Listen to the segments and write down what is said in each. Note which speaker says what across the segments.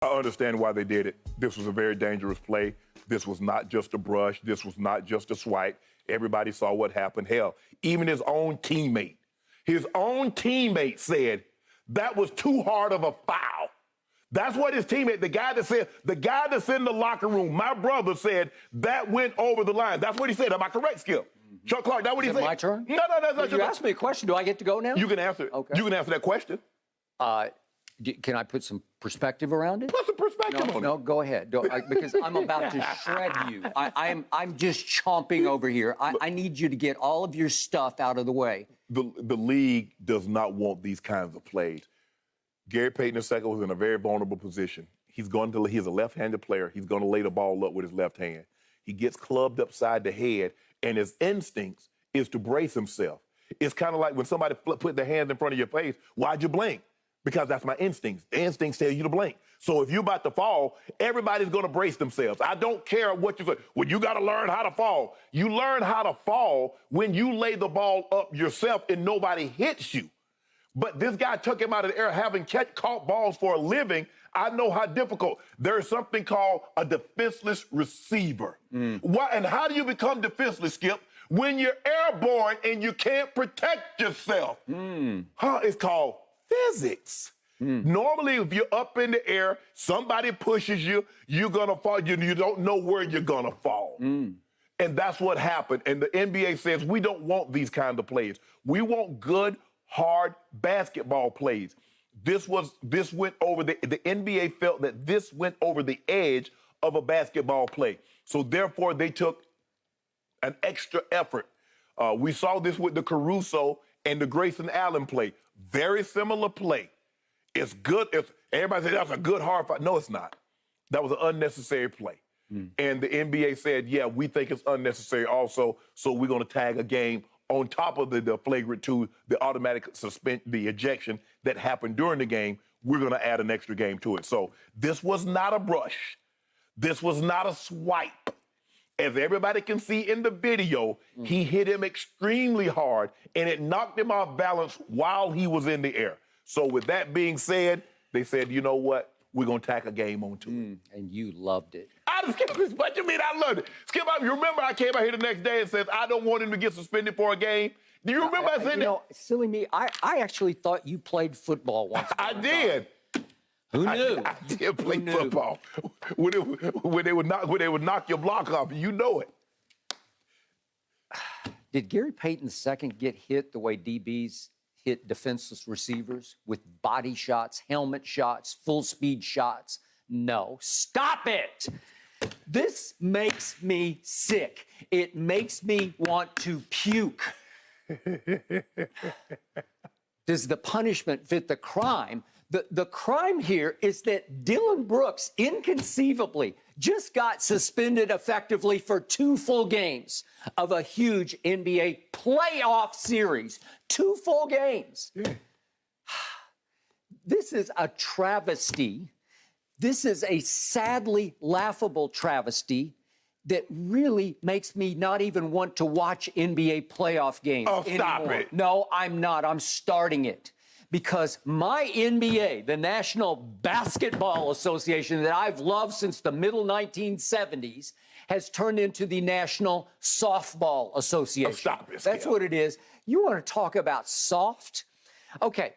Speaker 1: I understand why they did it. This was a very dangerous play. This was not just a brush. This was not just a swipe. Everybody saw what happened. Hell, even his own teammate said that was too hard of a foul. That's what his teammate, the guy that's in the locker room, my brother said that went over the line. That's what he said. Am I correct, Skip? Mm-hmm. Chuck Clark, that's what he said.
Speaker 2: My turn?
Speaker 1: No, that's not your turn.
Speaker 2: You asked me a question. Do I get to go now?
Speaker 1: You can answer it.
Speaker 2: Okay.
Speaker 1: You can answer that question.
Speaker 2: Can I put some perspective around it?
Speaker 1: Put some perspective on it.
Speaker 2: No, go ahead. Because I'm about to shred you. I'm just chomping over here. I need you to get all of your stuff out of the way.
Speaker 1: The league does not want these kinds of plays. Gary Payton II was in a very vulnerable position. He's a left-handed player. He's going to lay the ball up with his left hand. He gets clubbed upside the head, and his instincts is to brace himself. It's kind of like when somebody put their hand in front of your face, why'd you blink? Because that's my instincts. The instincts tell you to blink. So if you're about to fall, everybody's going to brace themselves. I don't care what you say. Well, you got to learn how to fall. You learn how to fall when you lay the ball up yourself and nobody hits you. But this guy took him out of the air, having caught balls for a living. I know how difficult. There's something called a defenseless receiver. And how do you become defenseless, Skip? When you're airborne and you can't protect yourself. It's called physics. Normally, if you're up in the air, somebody pushes you, you're going to fall. You don't know where you're going to fall. And that's what happened. And the NBA says we don't want these kinds of plays. We want good, hard basketball plays. This went over the NBA felt that this went over the edge of a basketball play. So therefore, they took an extra effort. We saw this with the Caruso and the Grayson Allen play. Very similar play. It's good. Everybody said that's a good hard fight. No, it's not. That was an unnecessary play. And the NBA said, yeah, we think it's unnecessary also, so we're going to tag a game on top of the flagrant 2, the automatic the ejection that happened during the game. We're going to add an extra game to it. So this was not a brush. This was not a swipe. As everybody can see in the video, he hit him extremely hard, and it knocked him off balance while he was in the air. So with that being said, they said, you know what? We're going to tack a game onto it.
Speaker 2: And you loved it.
Speaker 1: What you mean I loved it? Skip, you remember I came out here the next day and said, I don't want him to get suspended for a game? Do you remember I said that?
Speaker 2: You know, silly me, I actually thought you played football once.
Speaker 1: I did.
Speaker 2: Who knew?
Speaker 1: I did play football. When they would knock your block off, you know it.
Speaker 2: Did Gary Payton II get hit the way DBs hit defenseless receivers with body shots, helmet shots, full-speed shots? No. Stop it! This makes me sick. It makes me want to puke. Does the punishment fit the crime? The crime here is that Dillon Brooks, inconceivably, just got suspended effectively for 2 full games of a huge NBA playoff series. 2 full games. This is a travesty. This is a sadly laughable travesty that really makes me not even want to watch NBA playoff games anymore.
Speaker 1: Stop it.
Speaker 2: No, I'm not. I'm starting it. Because my NBA, the National Basketball Association that I've loved since the middle 1970s, has turned into the National Softball Association.
Speaker 1: Stop it.
Speaker 2: That's what it is. You want to talk about soft? Okay,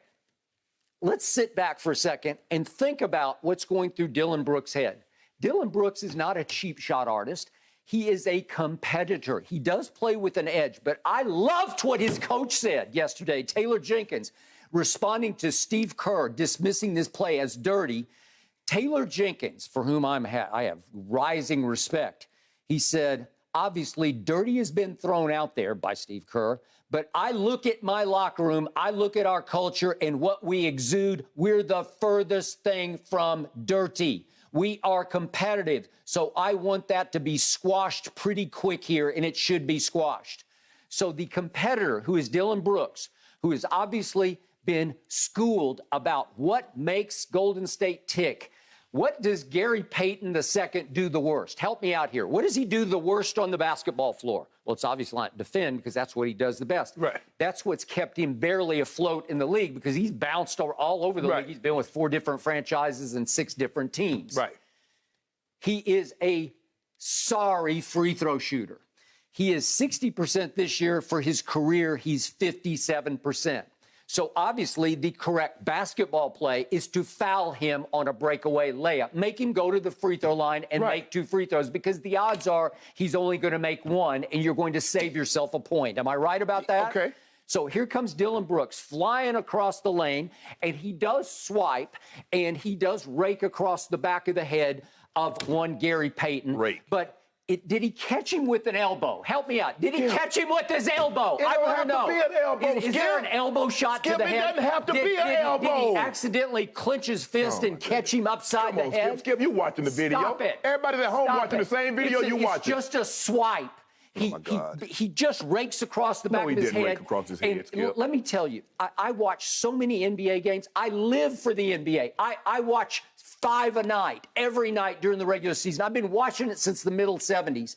Speaker 2: let's sit back for a second and think about what's going through Dillon Brooks' head. Dillon Brooks is not a cheap shot artist. He is a competitor. He does play with an edge, but I loved what his coach said yesterday, Taylor Jenkins, responding to Steve Kerr dismissing this play as dirty. Taylor Jenkins, for whom I have rising respect, he said, obviously, dirty has been thrown out there by Steve Kerr, but I look at my locker room, I look at our culture and what we exude, we're the furthest thing from dirty. We are competitive, so I want that to be squashed pretty quick here, and it should be squashed. So the competitor, who is Dillon Brooks, who has obviously been schooled about what makes Golden State tick, What does Gary Payton II do the worst? Help me out here. What does he do the worst on the basketball floor? Well, it's obviously not defend, because that's what he does the best.
Speaker 1: Right.
Speaker 2: That's what's kept him barely afloat in the league, because he's bounced all over the league. He's been with 4 different franchises and 6 different teams.
Speaker 1: Right.
Speaker 2: He is a sorry free throw shooter. He is 60% this year. For his career, he's 57%. So obviously the correct basketball play is to foul him on a breakaway layup. Make him go to the free throw line and make 2 free throws, because the odds are he's only going to make 1 and you're going to save yourself a point. Am I right about that?
Speaker 1: Okay.
Speaker 2: So here comes Dillon Brooks flying across the lane, and he does swipe, and he does rake across the back of the head of one Gary Payton. But did he catch him with an elbow? Help me out. Did he catch him with his elbow?
Speaker 1: It
Speaker 2: I
Speaker 1: don't
Speaker 2: want
Speaker 1: have
Speaker 2: to know.
Speaker 1: to be an elbow,
Speaker 2: Is there an elbow shot to the head?
Speaker 1: It doesn't have to be an elbow.
Speaker 2: Did he accidentally clench his fist and catch him upside the head?
Speaker 1: Skip, you watching the video.
Speaker 2: Stop it.
Speaker 1: Everybody's at home watching the same video you watching.
Speaker 2: It's just a swipe. He just rakes across the back of his head.
Speaker 1: No, he didn't rake across his head, Skip.
Speaker 2: Let me tell you, I watch so many NBA games. I live for the NBA. I watch 5 a night, every night during the regular season. I've been watching it since the middle 70s.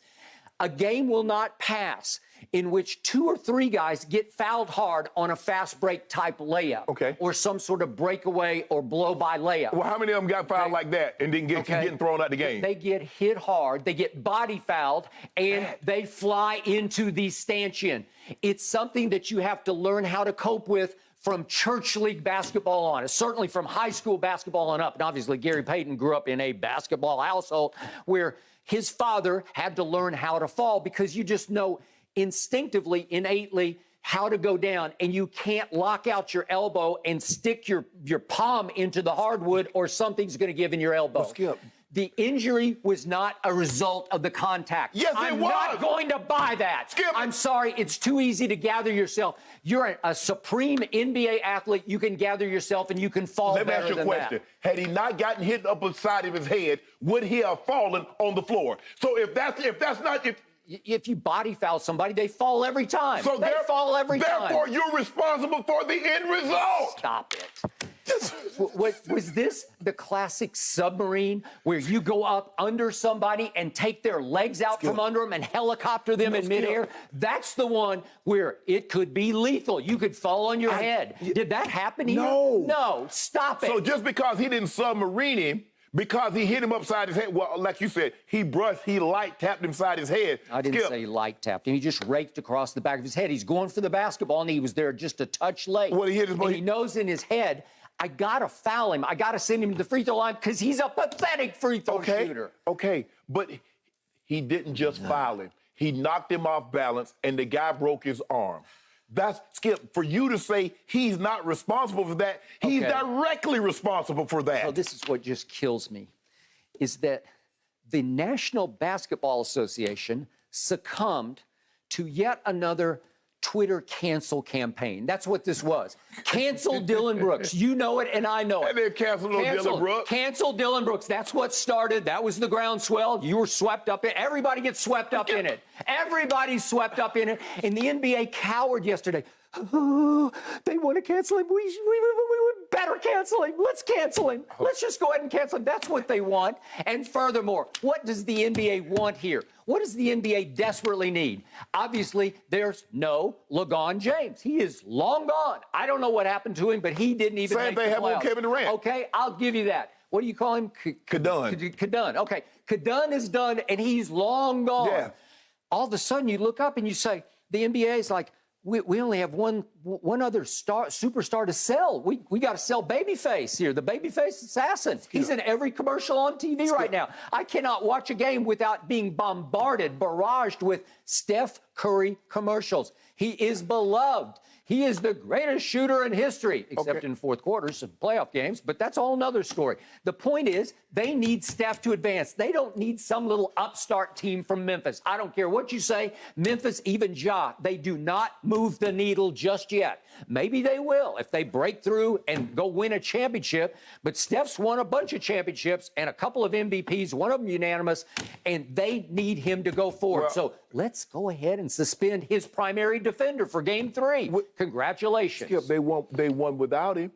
Speaker 2: A game will not pass in which 2 or 3 guys get fouled hard on a fast break type layup, or some sort of breakaway or blow by layup.
Speaker 1: Well, how many of them got fouled like that and didn't get getting thrown out the game?
Speaker 2: They get hit hard, they get body fouled, and they fly into the stanchion. It's something that you have to learn how to cope with from church league basketball on. It's certainly from high school basketball on up. And obviously, Gary Payton grew up in a basketball household where his father had to learn how to fall, because you just know instinctively, innately, how to go down, and you can't lock out your elbow and stick your palm into the hardwood, or something's going to give in your elbow.
Speaker 1: Well, Skip,
Speaker 2: the injury was not a result of the contact.
Speaker 1: Yes,
Speaker 2: I'm
Speaker 1: it was.
Speaker 2: not going to buy that.
Speaker 1: Skip.
Speaker 2: I'm sorry. It's too easy to gather yourself. You're a supreme NBA athlete. You can gather yourself and you can fall better than that.
Speaker 1: Let me ask you a question. Had he not gotten hit up the side of his head, would he have fallen on the floor? So if
Speaker 2: you body foul somebody, they fall every time.
Speaker 1: So
Speaker 2: they fall every time.
Speaker 1: Therefore, you're responsible for the end result.
Speaker 2: Stop it. Was this the classic submarine where you go up under somebody and take their legs out from under them and helicopter them in midair? That's the one where it could be lethal. You could fall on your head. Did that happen here?
Speaker 1: No.
Speaker 2: No, stop it.
Speaker 1: So just because he didn't submarine him, because he hit him upside his head, well, like you said, he light tapped him side his head.
Speaker 2: I didn't say he light tapped him. He just raked across the back of his head. He's going for the basketball, and he was there just a touch late.
Speaker 1: Well, he
Speaker 2: knows in his head, I got to foul him. I got to send him to the free throw line, because he's a pathetic free throw shooter.
Speaker 1: Okay, but he didn't just foul him. He knocked him off balance, and the guy broke his arm. That's, Skip, for you to say he's not responsible for that, he's directly responsible for that.
Speaker 2: So this is what just kills me, is that the National Basketball Association succumbed to yet another Twitter cancel campaign. That's what this was. Cancel Dillon Brooks. You know it, and I know it.
Speaker 1: And they canceled Dillon Brooks.
Speaker 2: Cancel Dillon Brooks. That's what started. That was the groundswell. You were swept up in it. Everybody gets swept up in it. Everybody's swept up in it. And the NBA cowered yesterday. Oh, they want to cancel him. We better cancel him. Let's cancel him. Let's just go ahead and cancel him. That's what they want. And furthermore, what does the NBA want here? What does the NBA desperately need? Obviously, there's no LeBron James. He is long gone. I don't know what happened to him, but he didn't even make the playoffs.
Speaker 1: Same thing happened with Kevin Durant.
Speaker 2: Okay, I'll give you that. What do you call him? Kadun. Okay, Kadun is done, and he's long gone.
Speaker 1: Yeah.
Speaker 2: All of a sudden, you look up and you say, the NBA is like, we only have one other superstar to sell. We got to sell Babyface here, the Babyface assassin. He's in every commercial on TV right now. I cannot watch a game without being barraged with Steph Curry commercials. He is beloved. He is the greatest shooter in history, except in fourth quarters of playoff games, but that's all another story. The point is, they need Steph to advance. They don't need some little upstart team from Memphis. I don't care what you say. Memphis, even Ja, they do not move the needle just yet. Maybe they will if they break through and go win a championship, but Steph's won a bunch of championships and a couple of MVPs, one of them unanimous, and they need him to go forward. Well, so let's go ahead and suspend his primary defender for Game 3. Congratulations.
Speaker 1: Skip, they won without him.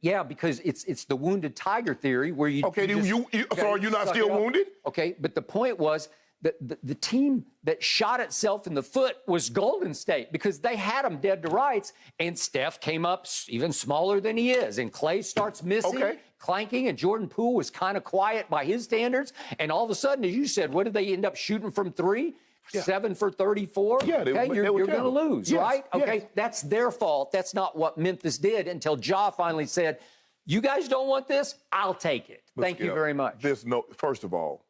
Speaker 2: Yeah, because it's the wounded tiger theory where you.
Speaker 1: Okay, so are you not still wounded?
Speaker 2: Okay, but the point was that the team that shot itself in the foot was Golden State because they had them dead to rights, and Steph came up even smaller than he is, and Clay starts missing, clanking, and Jordan Poole was kind of quiet by his standards, and all of a sudden, as you said, what did they end up shooting from three? 7 for 34?
Speaker 1: Yeah,
Speaker 2: okay, you're going to lose,
Speaker 1: yes,
Speaker 2: right? Okay,
Speaker 1: yes.
Speaker 2: that's their fault. That's not what Memphis did until Ja finally said, you guys don't want this? I'll take it. Thank you very much.
Speaker 1: First of all,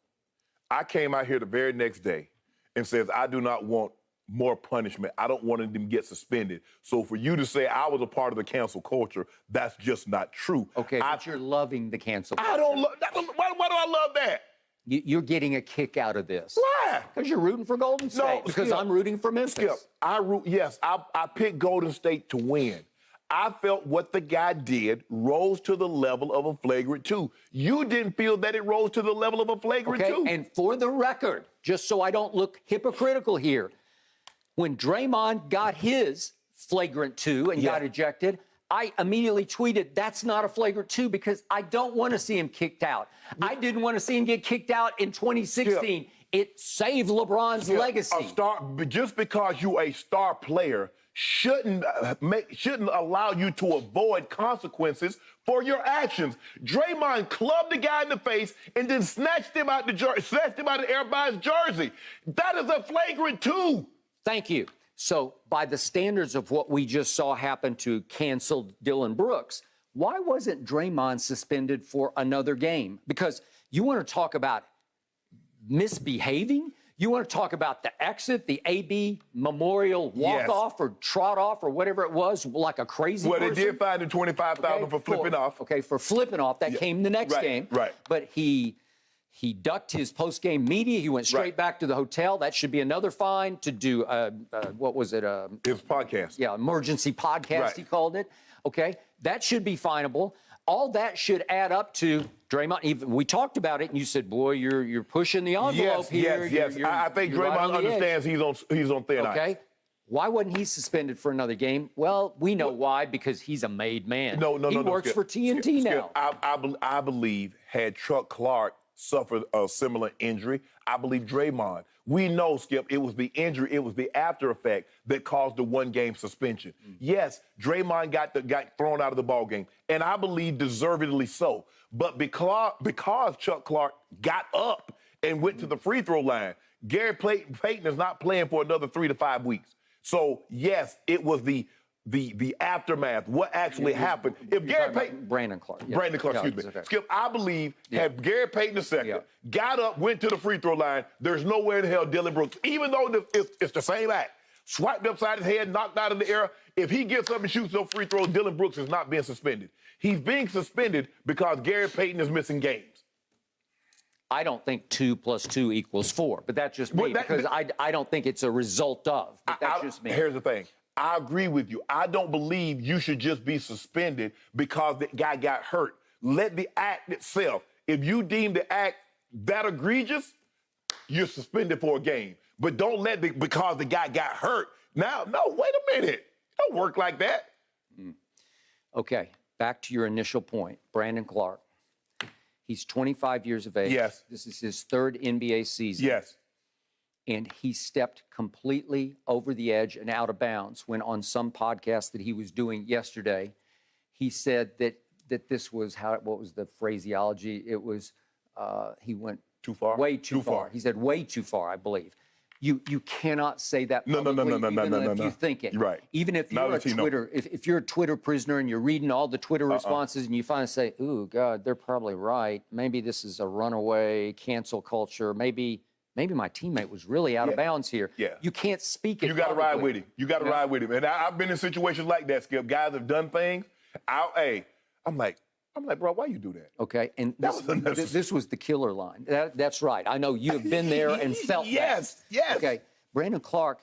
Speaker 1: I came out here the very next day and says, I do not want more punishment. I don't want them to get suspended. So for you to say I was a part of the cancel culture, that's just not true.
Speaker 2: Okay, but you're loving the cancel culture.
Speaker 1: I don't love that. Why do I love that?
Speaker 2: You're getting a kick out of this.
Speaker 1: Why?
Speaker 2: Because you're rooting for Golden State.
Speaker 1: No,
Speaker 2: because
Speaker 1: Skip,
Speaker 2: I'm rooting for Memphis.
Speaker 1: Skip, I picked Golden State to win. I felt what the guy did rose to the level of a flagrant 2. You didn't feel that it rose to the level of a flagrant 2.
Speaker 2: And for the record, just so I don't look hypocritical here, when Draymond got his flagrant 2 and got ejected, I immediately tweeted, that's not a flagrant 2 because I don't want to see him kicked out. I didn't want to see him get kicked out in 2016.
Speaker 1: Yeah.
Speaker 2: It saved LeBron's legacy.
Speaker 1: Just because you're a star player shouldn't allow you to avoid consequences for your actions. Draymond clubbed the guy in the face and then snatched him out of everybody's jersey. That is a flagrant 2.
Speaker 2: Thank you. So by the standards of what we just saw happen to canceled Dillon Brooks, why wasn't Draymond suspended for another game? Because you want to talk about misbehaving? You want to talk about the exit, the AB memorial walk-off or trot-off or whatever it was, like a crazy person?
Speaker 1: Well, they did find him $25,000 for flipping off.
Speaker 2: Okay, for flipping off. That came the next game.
Speaker 1: Right.
Speaker 2: But he ducked his post-game media. He went straight back to the hotel. That should be another fine to do, what was it?
Speaker 1: His podcast.
Speaker 2: Yeah, emergency podcast, he called it. Okay, that should be finable. All that should add up to Draymond. Even we talked about it, and you said, "Boy, you're pushing the envelope here."
Speaker 1: Yes. I think Draymond understands he's on thin ice.
Speaker 2: Okay. Why wasn't he suspended for another game? Well, we know why, because he's a made man.
Speaker 1: No.
Speaker 2: He works for TNT now.
Speaker 1: I believe had Chuck Clark suffered a similar injury, I believe Draymond. We know, Skip, it was the injury, it was the after effect that caused the one-game suspension. Yes, Draymond got thrown out of the ballgame, and I believe deservedly so. But because Chuck Clark got up and went to the free throw line, Gary Payton is not playing for another 3 to 5 weeks. So, yes, it was the aftermath, what actually happened. If Gary Payton...
Speaker 2: Brandon Clark. Yeah.
Speaker 1: Brandon Clark, excuse me. Okay. Skip, I believe had Gary Payton II got up, went to the free throw line, there's nowhere in the hell Dillon Brooks, even though it's the same act, swiped upside his head, knocked out in the air, if he gets up and shoots those free throws, Dillon Brooks is not being suspended. He's being suspended because Gary Payton is missing games.
Speaker 2: I don't think 2 + 2 = 4, but that's just me, because I don't think it's a result of, but that's just me.
Speaker 1: Here's the thing. I agree with you. I don't believe you should just be suspended because the guy got hurt. Let the act itself. If you deem the act that egregious, you're suspended for a game. But don't let because the guy got hurt. Now, no, wait a minute. It don't work like that.
Speaker 2: Okay, back to your initial point. Brandon Clark. He's 25 years of age.
Speaker 1: Yes.
Speaker 2: This is his 3rd NBA season.
Speaker 1: Yes.
Speaker 2: And he stepped completely over the edge and out of bounds when on some podcast that he was doing yesterday, he said that this was what was the phraseology? It was, he went
Speaker 1: too far?
Speaker 2: Way too far. He said way too far, I believe. You cannot say that publicly,
Speaker 1: no.
Speaker 2: If you think it.
Speaker 1: Right.
Speaker 2: Even if you're a Twitter, if you're a Twitter prisoner and you're reading all the Twitter responses and you finally say, ooh, God, they're probably right. Maybe this is a runaway cancel culture. Maybe my teammate was really out of bounds here.
Speaker 1: Yeah.
Speaker 2: You can't speak it.
Speaker 1: You got to ride with him. You got to ride with him. And I've been in situations like that, Skip. Guys have done things. I'm like, bro, why you do that?
Speaker 2: Okay, and this was the killer line. That's right. I know you have been there and felt that.
Speaker 1: Yes.
Speaker 2: Okay, Brandon Clark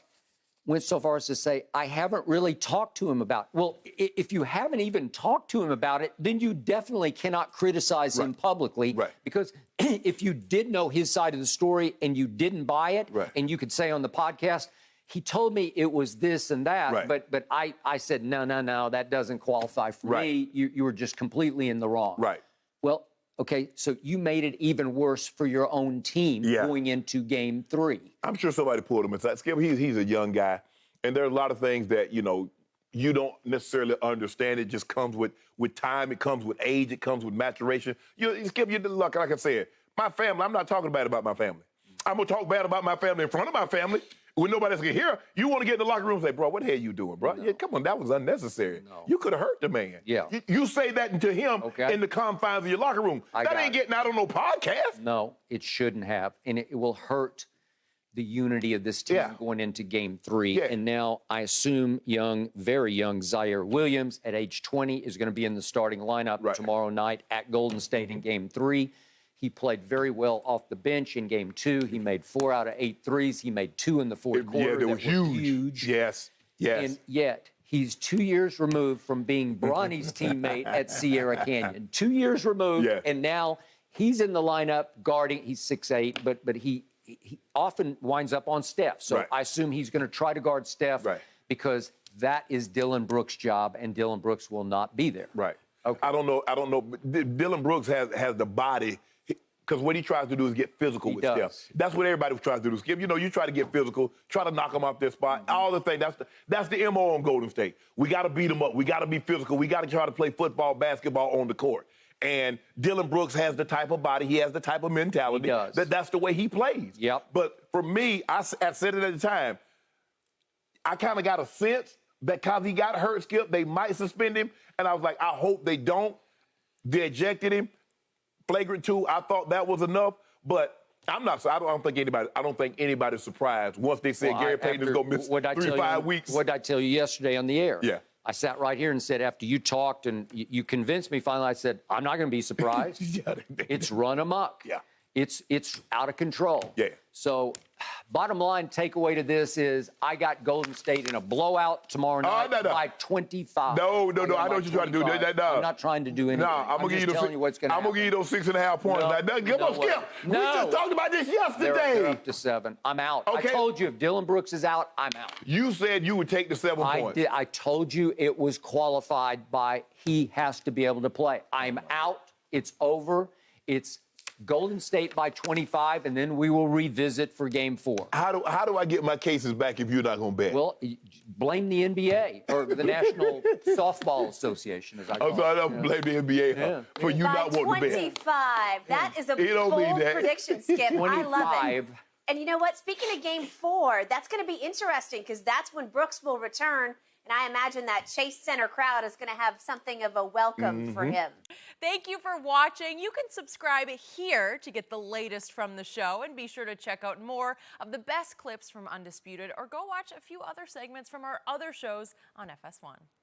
Speaker 2: went so far as to say, I haven't really talked to him about it. Well, if you haven't even talked to him about it, then you definitely cannot criticize him publicly.
Speaker 1: Right.
Speaker 2: Because if you did know his side of the story and you didn't buy it, and you could say on the podcast, he told me it was this and that,
Speaker 1: Right.
Speaker 2: but I said, no, that doesn't qualify for me. You were just completely in the wrong.
Speaker 1: Right.
Speaker 2: Well, okay, so you made it even worse for your own team going into game 3.
Speaker 1: I'm sure somebody pulled him aside. Skip, he's a young guy, and there are a lot of things that, you don't necessarily understand. It just comes with time. It comes with age. It comes with maturation. Skip, like I said, my family, I'm not talking bad about my family. I'm going to talk bad about my family in front of my family when nobody else can hear. You want to get in the locker room and say, bro, what the hell you doing, bro?
Speaker 2: No.
Speaker 1: Yeah, come on, that was unnecessary.
Speaker 2: No.
Speaker 1: You could have hurt the man.
Speaker 2: Yeah.
Speaker 1: You say that to him in the confines of your locker room. That ain't getting out on no podcast.
Speaker 2: No, it shouldn't have. And it will hurt the unity of this team going into game 3.
Speaker 1: Yeah.
Speaker 2: And now I assume very young Zaire Williams at age 20 is going to be in the starting lineup tomorrow night at Golden State in game 3. He played very well off the bench in game 2. He made 4 out of 8 threes. He made 2 in the fourth quarter.
Speaker 1: Yeah, they were huge. Yes.
Speaker 2: And yet, he's 2 years removed from being Bronny's teammate at Sierra Canyon. 2 years removed, and now he's in the lineup guarding. He's 6'8", but he often winds up on Steph. So I assume he's going to try to guard Steph because that is Dillon Brooks' job, and Dillon Brooks will not be there.
Speaker 1: Right.
Speaker 2: Okay.
Speaker 1: I don't know. But Dillon Brooks has the body, because what he tries to do is get physical with Steph. That's what everybody tries to do, Skip. You try to get physical, try to knock them off their spot, all the things. That's the MO on Golden State. We got to beat them up. We got to be physical. We got to try to play football, basketball on the court. And Dillon Brooks has the type of body. He has the type of mentality.
Speaker 2: He does.
Speaker 1: That's the way he plays.
Speaker 2: Yep.
Speaker 1: But for me, I said it at the time, I kind of got a sense that because he got hurt, Skip, they might suspend him. And I was like, I hope they don't. They ejected him. Flagrant 2, I thought that was enough. But I don't think anybody's surprised once they said Gary Payton is going to miss 3-5 weeks.
Speaker 2: What did I tell you yesterday on the air?
Speaker 1: Yeah.
Speaker 2: I sat right here and said, after you talked and you convinced me finally, I said, I'm not going to be surprised. It's run amok.
Speaker 1: Yeah.
Speaker 2: It's out of control.
Speaker 1: Yeah.
Speaker 2: So bottom line takeaway to this is I got Golden State in a blowout tomorrow night by 25.
Speaker 1: No. I know what you're trying to do.
Speaker 2: I'm not trying to do anything.
Speaker 1: I'm going to give you
Speaker 2: what's going to happen.
Speaker 1: I'm going to give you those 6.5 points. Come on, Skip. We just talked about this yesterday.
Speaker 2: They're up to 7. I'm out.
Speaker 1: Okay.
Speaker 2: I told you if Dillon Brooks is out, I'm out.
Speaker 1: You said you would take the 7 points.
Speaker 2: I told you it was qualified by he has to be able to play. I'm out. It's over. It's Golden State by 25, and then we will revisit for Game 4.
Speaker 1: How do I get my cases back if you're not going to bet?
Speaker 2: Well, blame the NBA or the National Softball Association, as I call it.
Speaker 1: I don't blame the NBA for you not wanting to bet.
Speaker 3: 25. That is a bold prediction, Skip.
Speaker 2: 25.
Speaker 3: I love it. And you know what? Speaking of Game 4, that's going to be interesting because that's when Brooks will return. And I imagine that Chase Center crowd is going to have something of a welcome for him.
Speaker 4: Thank you for watching. You can subscribe here to get the latest from the show, and be sure to check out more of the best clips from Undisputed, or go watch a few other segments from our other shows on FS1.